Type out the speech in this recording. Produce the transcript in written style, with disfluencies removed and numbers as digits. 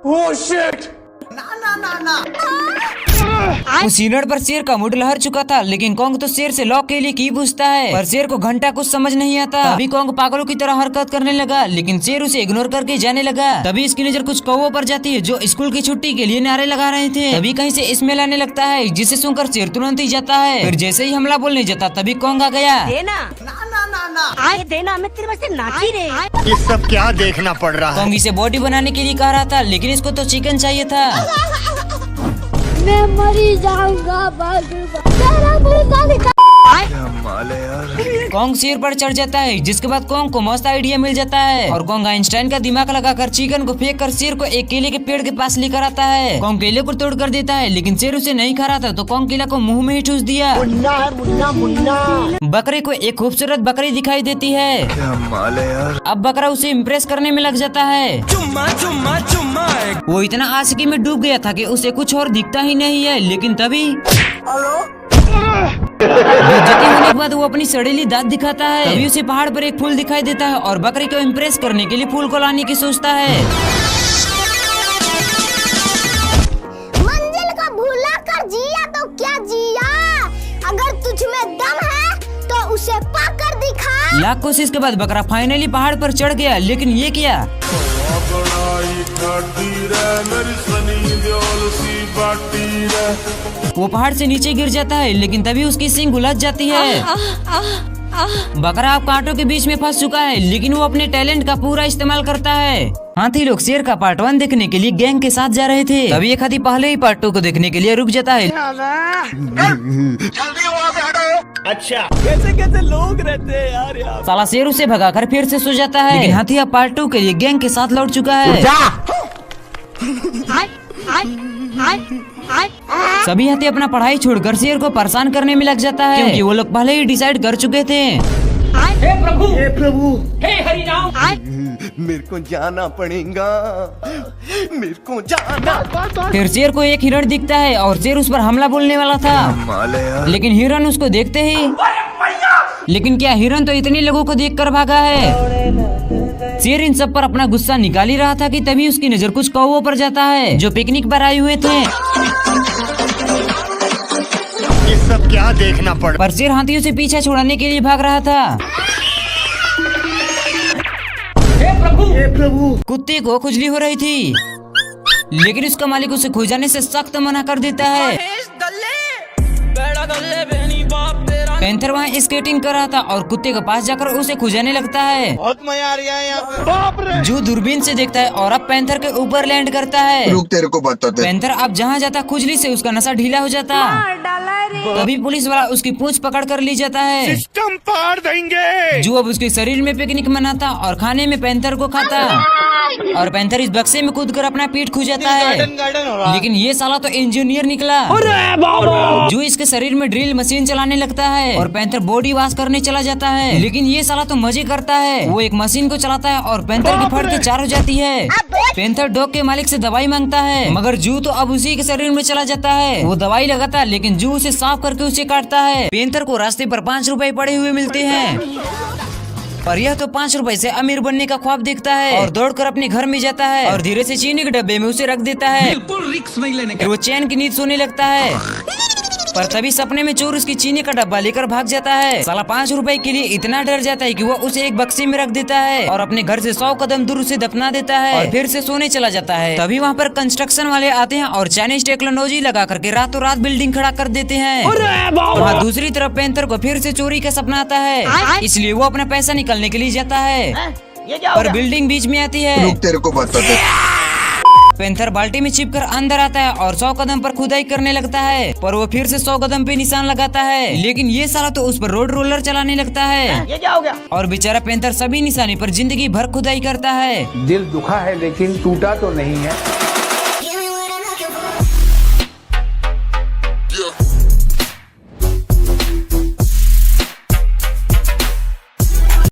Oh shit! उस unit पर शेर का मूड लहर चुका था, लेकिन कॉन्ग तो शेर से लॉक के लिए की पूछता है, पर शेर को घंटा कुछ समझ नहीं आता। तभी कॉन्ग पागलों की तरह हरकत करने लगा, लेकिन शेर उसे इग्नोर करके जाने लगा। तभी इसकी नजर कुछ कौवों पर जाती है जो स्कूल की छुट्टी के लिए नारे लगा रहे थे। तभी कहीं से स्मेल आने लगता है, जिसे सुनकर शेर तुरंत ही जाता है। फिर जैसे ही हमला बोलने जाता तभी कॉन्ग आ गया। आए देना, मैं तेरे वास्ते नाची रे। ये सब क्या देखना पड़ रहा है? कॉन्ग इसे बॉडी बनाने के लिए कह रहा था, लेकिन इसको तो चिकन चाहिए था। मैं मरी जाऊंगा। तेरा मुर्गा निकाल। कॉन्ग शेर पर चढ़ जाता है, जिसके बाद कॉन्ग को मस्त आइडिया मिल जाता है और कॉन्ग आइंस्टाइन का दिमाग लगाकर चिकन को फेंक कर शेर को एक केले के पेड़ के पास लेकर आता है। कॉन्ग केले को तोड़ कर देता है, लेकिन शेर उसे नहीं खा रहा था, तो कॉन्ग केला को मुंह में ही ठूस दिया। बकरे को एक खूबसूरत बकरी दिखाई देती है। अब बकरा उसे इम्प्रेस करने में लग जाता है। चुम्मा चुम्मा चुम्मा। वो इतना आशिकी में डूब गया था कि उसे कुछ और दिखता ही नहीं है, लेकिन तभी बेइज्जती होने के बाद वो अपनी सड़ेली दांत दिखाता है। तभी उसे पहाड़ पर एक फूल दिखाई देता है और बकरी को इम्प्रेस करने के लिए फूल को लाने की सोचता है। मंजिल को भूला कर जिया तो क्या जिया, अगर तुझ में दम है तो उसे पाकर दिखा। लाख कोशिश के बाद बकरा फाइनली पहाड़ पर चढ़ गया, लेकिन ये क्या, वो पहाड़ से नीचे गिर जाता है, लेकिन तभी उसकी सींग उलझ जाती है। बकरा अब कांटों के बीच में फंस चुका है, लेकिन वो अपने टैलेंट का पूरा इस्तेमाल करता है। हाथी लोग शेर का पार्ट 1 देखने के लिए गैंग के साथ जा रहे थे, तभी एक हाथी पहले ही पार्ट 2 को देखने के लिए रुक जाता है। अच्छा, कैसे कैसे लोग रहते हैं यार। साला शेर उसे भगाकर फिर से सो जाता है, लेकिन हाथी अब पार्ट 2 के लिए गैंग के साथ लौट चुका है। सभी हाथी अपना पढ़ाई छोड़कर शेर को परेशान करने में लग जाता है, क्योंकि वो लोग पहले ही डिसाइड कर चुके थे। हे प्रभु, हे हरि राम। मेरे को जाना पड़ेगा, मेरे को जाना। फिर शेर को एक हिरण दिखता है और शेर उस पर हमला बोलने वाला था, लेकिन हिरण उसको देखते ही, लेकिन क्या हिरण तो इतने लोगों को देखकर भागा है। शेर इन सब पर अपना गुस्सा निकाल ही रहा था कि तभी उसकी नजर कुछ कौवों पर जाता है जो पिकनिक पर आए हुए थे। ये सब क्या देखना पड़। पर शेर हाथियों से पीछा छुड़ाने के लिए भाग रहा था। हे प्रभु। कुत्ते को खुजली हो रही थी, लेकिन उसका मालिक उसे खो जाने से सख्त मना कर देता है। पैंथर वहाँ स्केटिंग कर रहा था और कुत्ते के पास जाकर उसे खुजाने लगता है। बहुत मजा आ रहा है यहाँ पे। बाप रे। जो दूरबीन से देखता है और अब पैंथर के ऊपर लैंड करता है। रुक, तेरे को बताते। पैंथर अब जहाँ जाता खुजली से उसका नशा ढीला हो जाता। तभी पुलिस वाला उसकी पूंछ पकड़ कर ले जाता है। सिस्टम पार देंगे। जो अब उसके शरीर में पिकनिक मनाता और खाने में पैंथर को खाता, और पैंथर इस बक्से में कूदकर अपना पीठ खुजाता है। गार्डन हो रहा। लेकिन ये साला तो इंजीनियर निकला, जो इसके शरीर में ड्रिल मशीन चलाने लगता है और पैंथर बॉडी वॉश करने चला जाता है। लेकिन ये साला तो मजे करता है, वो एक मशीन को चलाता है और पैंथर की फट के 4 हो जाती है। पैंथर डॉग के मालिक से दवाई मांगता है, मगर जू तो अब उसी के शरीर में चला जाता है। वो दवाई लगाता है, लेकिन जू उसे साफ करके उसे काटता है। पैंथर को रास्ते पर 5 रुपए पड़े हुए मिलते हैं, पर यह तो 5 रुपए से अमीर बनने का ख्वाब देखता है और दौड़कर अपने घर में जाता है और धीरे से चीनी के डब्बे में उसे रख देता है। बिल्कुल रिस्क नहीं लेने फिर वो चैन की नींद सोने लगता है, पर तभी सपने में चोर उसकी चीनी का डब्बा लेकर भाग जाता है। साला 5 रुपए के लिए इतना डर जाता है कि वो उसे एक बक्से में रख देता है और अपने घर से 100 कदम दूर उसे दफना देता है और फिर से सोने चला जाता है। तभी वहाँ पर कंस्ट्रक्शन वाले आते हैं और चाइनीज टेक्नोलॉजी लगा करके रातों रात बिल्डिंग खड़ा कर देते हैं। वहाँ दूसरी तरफ पैंथर को फिर से चोरी का सपना आता है, इसलिए वो अपना पैसा निकलने के लिए जाता है, पर बिल्डिंग बीच में आती है। रुक, तेरे को बताते। पैंथर बाल्टी में छिपकर अंदर आता है और 100 कदम पर खुदाई करने लगता है, पर वो फिर से 100 कदम पे निशान लगाता है। लेकिन ये साला तो उस पर रोड रोलर चलाने लगता है। ये क्या हो गया? और बेचारा पैंथर सभी निशाने पर जिंदगी भर खुदाई करता है। दिल दुखा है लेकिन टूटा तो नहीं है।